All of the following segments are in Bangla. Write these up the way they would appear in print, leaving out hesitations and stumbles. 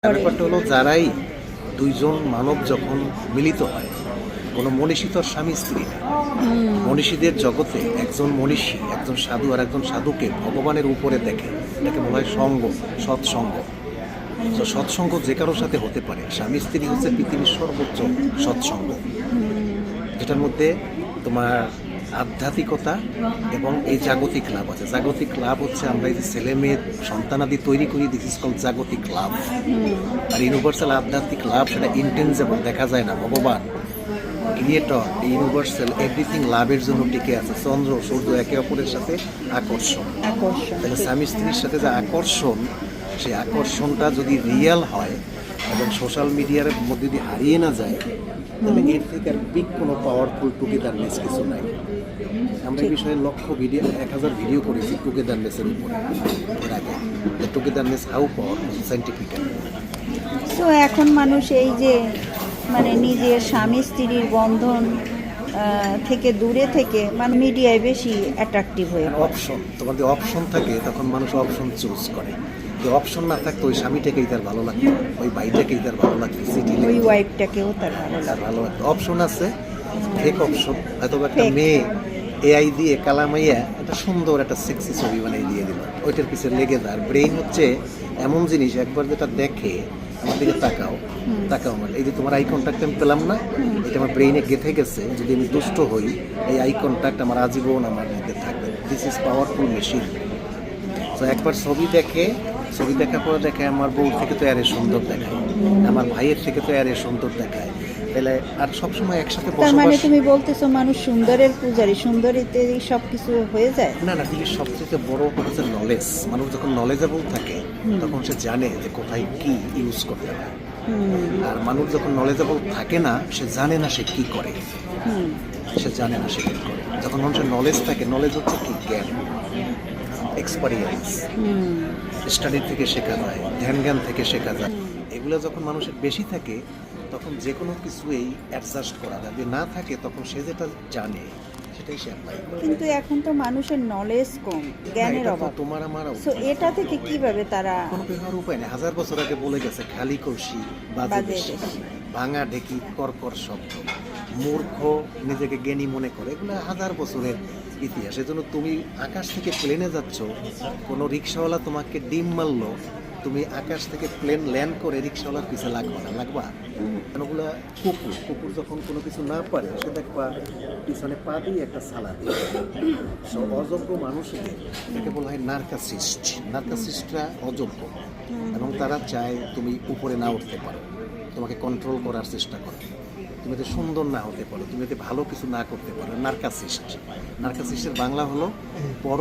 ব্যাপারটা হলো যারাই দুইজন মানব যখন মিলিত হয়, কোনো মনীষী তো আর স্বামী স্ত্রী না। মনীষীদের জগতে একজন মনীষী, একজন সাধু আর একজন সাধুকে ভগবানের উপরে দেখে, এটাকে বলা হয় সঙ্গ, সৎসঙ্গ। তো সৎসঙ্গ যে কারোর সাথে হতে পারে। স্বামী স্ত্রী হচ্ছে পৃথিবীর সর্বোচ্চ সৎসঙ্গ, যেটার মধ্যে তোমার আধ্যাত্মিকতা এবং এই জাগতিক লাভ আছে। জাগতিক লাভ হচ্ছে আমরা এই যে ছেলে মেয়ের সন্তানাদি তৈরি করি, দিস ইজ কল জাগতিক লাভ। আর ইউনিভার্সাল আধ্যাত্মিক লাভ সেটা ইন্টেনজেবল, দেখা যায় না। ভগবান ক্রিয়েটর, ইউনিভার্সাল এভরিথিং লাভের জন্য টিকে আছে। চন্দ্র সূর্য একে অপরের সাথে আকর্ষণ। তাহলে স্বামী স্ত্রীর সাথে যে আকর্ষণ, সেই আকর্ষণটা যদি রিয়েল হয় এবং সোশ্যাল মিডিয়ার মধ্যে যদি হারিয়ে না যায়, তাহলে এর থেকে আর বিগ কোনো পাওয়ারফুল টুগেদারনেস কিছু নাই। আমরা এই বিষয়ে ভিডিও 1000 ভিডিও করেছি টুগেদারনেসের উপরে এর আগে, টুগেদারনেস হাউ পাওয়ারফুল সাইন্টিফিক্যালি। তো এখন মানুষ এই যে মানে নিজের স্বামী স্ত্রীর বন্ধন থেকে দূরে থেকে মানে মিডিয়ায় বেশি অ্যাট্রাকটিভ হয়ে অপশন, তোমার যে অপশন থাকে তখন মানুষ অপশন চুজ করে। যে অপশন না থাকতো ওই স্বামীটাকেই তার ভালো লাগতো, ওই ভাইটাকেই তার ভালো লাগতো, ওই ওয়াইফটাকেও তার ভালো লাগতো। অপশন আছে, ফেক অপশন। হয়তো একটা মেয়ে এআই দিয়ে কালামাইয়া একটা সুন্দর একটা সেক্সি ছবি বানিয়ে দিয়ে দিল, ওইটার পিছনে লেগে যায়। আর ব্রেইন হচ্ছে এমন জিনিস, একবার যেটা দেখে আমার দিকে তাকাও আমার, এই যে তোমার আই কন্ট্যাক্ট আমি পেলাম না, এটা আমার ব্রেইনে গেঁথে গেছে। যদি আমি দুষ্ট হই, এই আই কন্ট্যাক্ট আমার আজীবন আমার মধ্যে থাকবে। This is powerful machine. তো একবার ছবি দেখার পরে দেখে আমার বউ থেকে তো আরে সুন্দর দেখায়, আমার ভাইয়ের থেকে তো আরে সুন্দর দেখায়। তাহলে আর সবসময় একসাথে বসবাস। মানে তুমি বলতেছো মানুষ সুন্দরের পূজারী, সুন্দরীতে সব কিছু হয়ে যায়? না, পৃথিবীর সবচেয়ে বড় হচ্ছে নলেজ। মানুষ যখন নলেজেবল থাকে তখন সে জানে যে কোথায় কি ইউজ করতে হয়। আর মানুষ যখন নলেজেবল থাকে না, সে জানে না সে কি করে, সে জানে না সে কি করে। যখন মানুষের নলেজ থাকে, নলেজ হচ্ছে কি? জ্ঞান, এক্সপেরিয়েন্স, স্টাডি থেকে শেখা যায়, ধ্যান জ্ঞান থেকে শেখা যায়। এগুলো যখন মানুষের বেশি থাকে তখন যে কোনো কিছুই অ্যাডজাস্ট করা যায়। যদি না থাকে তখন সে যেটা জানে সেটাই সে অ্যাপ্লাই করে। কিন্তু এখন তো মানুষের নলেজ কম, জ্ঞানের অভাব। তোমার আমার সো এটা থেকে কিভাবে তারা? কোনো বের উপায় নেই। 1000 বছর আগে বলে গেছে, খালি কলসি বাজে বেশি, ভাঙা ঢেকি কর্কর শব্দ, মূর্খ নিজেকে জ্ঞানী মনে করে। এগুলো 1000 বছরের ইতিহাস। এজন্য তুমি আকাশ থেকে প্লেনে যাচ্ছ, কোনো রিক্সাওয়ালা তোমাকে ডিম মারলো, তুমি আকাশ থেকে প্লেন ল্যান্ড করে রিক্সাওয়ালার পিছিয়ে লাগবা। ওগুলা কুকুর যখন কোনো কিছু না পারে, সে দেখবা পিছনে পা দিয়ে একটা সালা দিয়ে। অযোগ্য মানুষদের এটাকে বলা হয় নার্কাসিস্ট। নার্কাসিস্টরা অযোগ্য এবং তারা চায় তুমি উপরে না উঠতে পারো, তোমাকে কন্ট্রোল করার চেষ্টা করে, তুমি তো সুন্দর না হতে পারো, তুমি তো ভালো কিছু না করতে পারো। নার্কাসিস্টের বাংলা হলো পর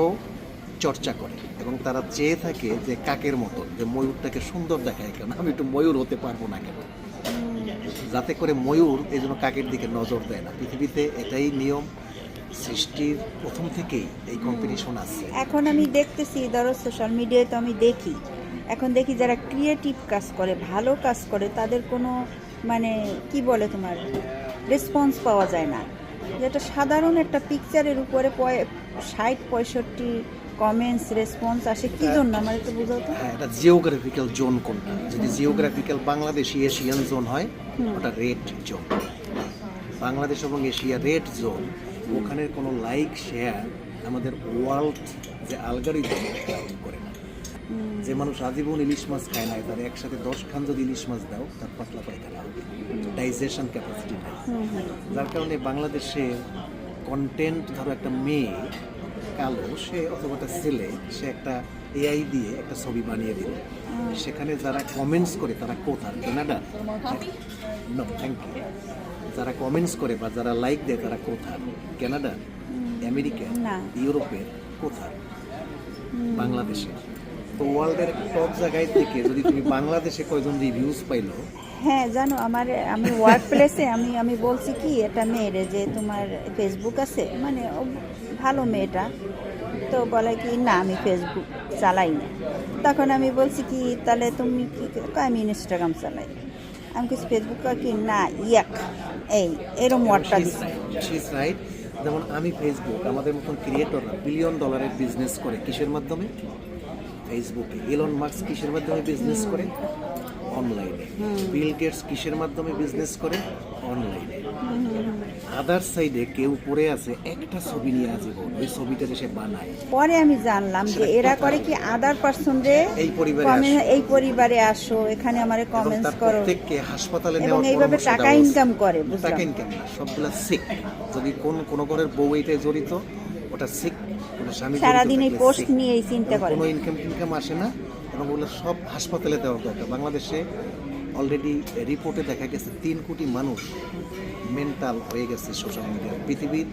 চর্চা করে। এবং তারা চেয়ে থাকে যে কাকের মতো, যে ময়ূরটাকে সুন্দর দেখায় কেন, আমি একটু ময়ূর হতে পারবো না কেন, যাতে করে ময়ূর এই জন্য কাকের দিকে নজর দেয় না। পৃথিবীতে এটাই নিয়ম, সৃষ্টির প্রথম থেকেই এই কম্পিটিশন আছে। এখন আমি দেখতেছি, ধরো সোশ্যাল মিডিয়ায় তো আমি দেখি, এখন দেখি যারা ক্রিয়েটিভ কাজ করে, ভালো কাজ করে, তাদের কোনো মানে কি বলে তোমার রেসপন্স পাওয়া যায় না। যেটা সাধারণ একটা পিকচারের উপরে 60-65 কমেন্টস রেসপন্স আসে, কি জন্য আমার একটু বোঝাও তো। হ্যাঁ, এটা জিওগ্রাফিক্যাল জোন কোনটা? যদি জিওগ্রাফিক্যাল বাংলাদেশি এশিয়ান জোন হয়, ওটা রেড জোন। বাংলাদেশ এবং এশিয়া রেড জোন। ওখানের কোনো লাইক শেয়ার আমাদের ওয়ার্ল্ড যে অ্যালগরিদম করে না। যে মানুষ আজীবন ইলিশ মাছ খায় না, তার একসাথে 10 খান যদি ইলিশ মাছ দাও, তার পাতলা পায়খানা হবে, ডাইজেশন ক্যাপাসিটি নাই। যার কারণে বাংলাদেশে কন্টেন্ট, ধরো একটা মেয়ে কালো, সে অথবা একটা ছেলে, সে একটা এআই দিয়ে একটা ছবি বানিয়ে দিল, সেখানে যারা কমেন্টস করে তারা কোথার? কানাডা? No, thank you. যারা কমেন্টস করে বা যারা লাইক দেয় তারা কোথার? কানাডা, আমেরিকা, ইউরোপের? কোথার? বাংলাদেশে। তো ওয়ার্ল্ডের টপ জায়গায় থেকে যদি তুমি বাংলাদেশে কয়জন রিভিউজ পাইলো? হ্যাঁ, জানো আমি ওয়ার্ক প্লেসে আমি বলছি কি এটা মেয়েরে যে তোমার ফেসবুক আছে, মানে ভালো মেয়েটা, তো বলে কি না আমি ফেসবুক চালাই না। তখন আমি বলছি কি তাহলে তুমি কি? আমি ইনস্টাগ্রাম চালাই। আমি কিছু ফেসবুক কি না, এরম ওয়ার্ডটা দিচ্ছি। যেমন আমি ফেসবুক, আমাদের মতন ক্রিয়েটররা $1 বিলিয়ন বিজনেস করে কিসের মাধ্যমে? ফেসবুকে। এলন মাস্ক কিসের মাধ্যমে বিজনেস করে? অনলাইনে, বিল গেটস কিসের মাধ্যমে বিজনেস করে? অনলাইনে। আদার সাইডে কেউ পড়ে আছে একটা ছবি নিয়ে আজীবন, ওই ছবিটা সে বানায়। পরে আমি জানলাম যে এরা করে কি আদার পারসন রে এই পরিবারে আসো। এই পরিবারে আসো, এখানে আমারে এবং কমেন্টস তার করো, প্রত্যেককে হাসপাতালে এবং নেওয়ার এইভাবে পরামর্শ টাকা দেওয়া হচ্ছে। ইনকাম করে, বুঝলাম। টাকা ইনকাম না, সবগুলা সিক। যদি কোনো ঘরের বউ এইটাই জড়িত, ওটা সিক। কোনো স্বামী জড়িত সারাদিন এই থাকলে পোস্ট sick। নিয়েই চিন্তা করে। কোনো ইনকাম আসে না, এবং ওগুলো সব হাসপাতালে দেওয়ার দরকার। বাংলাদেশে অলরেডি রিপোর্টে দেখা গেছে 3 কোটি মানুষ মেন্টাল হয়ে গেছে সোশ্যাল মিডিয়া। পৃথিবীর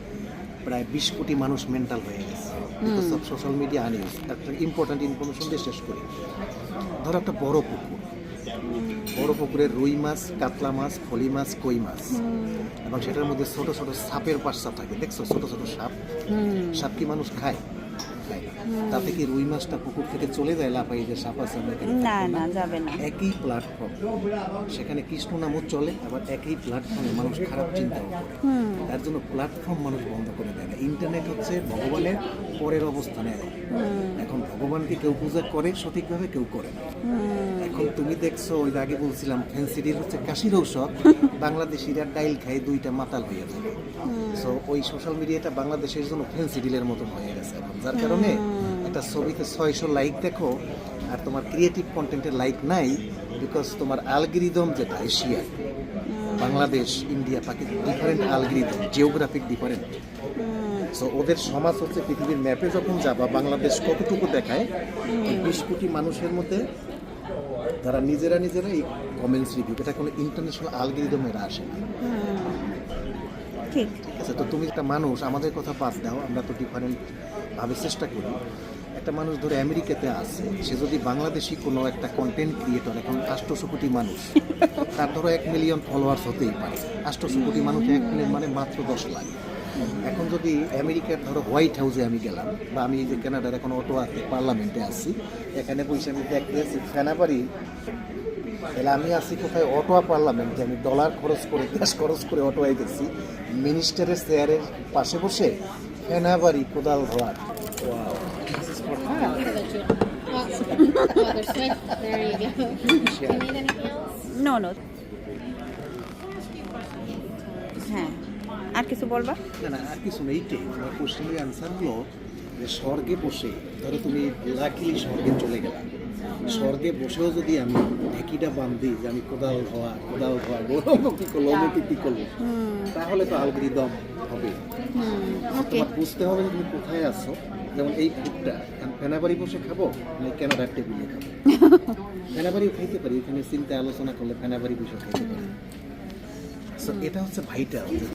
প্রায় 20 কোটি মানুষ মেন্টাল হয়ে গেছে সব সোশ্যাল মিডিয়া আনিউজ। একটা ইম্পর্ট্যান্ট ইনফরমেশন দিয়ে শেষ করি। ধরো একটা বড় পুকুর, বড় পুকুরের রুই মাছ, কাতলা মাছ, ফলি মাছ, কই মাছ, এবং সেটার মধ্যে ছোট ছোট সাপের বাচ্চা থাকে। দেখছো ছোট ছোট সাপ? সাপ কি মানুষ খায়? খায় না। তাতে কি রুই মাছটা পুকুর থেকে চলে যায় লাফাই যে সাপ আছে আমরা এখানে না থাকবো না, যাবে না। একই প্ল্যাটফর্ম, সেখানে কৃষ্ণ নামও চলে, আবার একই প্ল্যাটফর্মে মানুষ খারাপ চিন্তাও করে। তার জন্য প্ল্যাটফর্ম মানুষ বন্ধ করে দেয় না। ইন্টারনেট হচ্ছে ভগবানের পরের অবস্থানে। এখন ভগবানকে কেউ পূজা করে সঠিকভাবে, কেউ করে না। এখন তুমি দেখছো, ওই যে আগে বলছিলাম ফেন্সিডিল হচ্ছে কাশির ঔষধ, বাংলাদেশিরা ডাইল খায় 2টা মাতাল হয়ে যাবে। সো ওই সোশ্যাল মিডিয়াটা বাংলাদেশের জন্য ফেন্সিডিলের মতন হয়ে গেছে এখন, যার কারণে একটা ছবিতে 600 লাইক দেখো আর তোমার ক্রিয়েটিভ কন্টেন্টের লাইক নাই, বিকজ তোমার অ্যালগরিদম যেটা এশিয়ায়, Bangladesh, India, Pakistan, different algorithm, geographic different. So ওদের সমাজ হচ্ছে পৃথিবীর ম্যাপে যখন যাবা বাংলাদেশ কতটুকু দেখায়, এই 20 কোটি মানুষের মধ্যে তারা নিজেরাই কমেন্টস রিভিউ, এটা কোনো ইন্টারন্যাশনাল অ্যালগরিদমের আসে না। ঠিক। ঠিক আছে, তো তুমি একটা মানুষ, আমাদের কথা বাদ দাও, আমরা তো ডিফারেন্ট ভাবে চেষ্টা করি। একটা মানুষ ধরে আমেরিকাতে আছে, সে যদি বাংলাদেশি কোনো একটা কন্টেন্ট ক্রিয়েটর, এখন 800 কোটি মানুষ, তার ধরো 1 মিলিয়ন ফলোয়ার্স হতেই পারে। 800 কোটি মানুষ 1 মিলিয়ন মানে মাত্র 10 লাখ। এখন যদি আমেরিকার ধরো হোয়াইট হাউসে আমি গেলাম, বা আমি এই যে কানাডার এখন অটোয়াতে পার্লামেন্টে আছি, এখানে বসে আমি দেখতে আছি ফেনাবাড়ি, তাহলে আমি আছি কোথায়? অটোয়া পার্লামেন্টে। আমি ডলার খরচ করে, ক্যাশ খরচ করে অটোয়ায় গেছি, মিনিস্টারের চেয়ারের পাশে বসে ফেনাবাড়ি কোদাল ধোয়ার। There you go. You need anything else? No no. হ্যাঁ, আর কিছু বলবা? না না, আর কিছু নেই। তোমার কোশ্চেনের অ্যান্সারগুলো যে স্বর্গে বসে, ধরো তুমি লাকিলি স্বর্গে চলে গেলাম, স্বর্গে বসেও যদি আমি ঢেকিটা বান্ধি যে আমি কোদাল ধোয়া গৌরব কী করলো, অমুক কী করলো, তাহলে তো অ্যালগরিদম হবে। ওকে। তোমার বুঝতে হবে যে তুমি কোথায় আছো। যেমন এই ফুডটা ফেনাবাড়ি বসে খাবো না কেনাডার টেবিলে খাবো? ফেনাবাড়িও খাইতে পারি, এখানে চিন্তা আলোচনা করলে ফেনাবাড়ি বসে খাইতে পারি। সো এটা হচ্ছে ভাইটাল, যে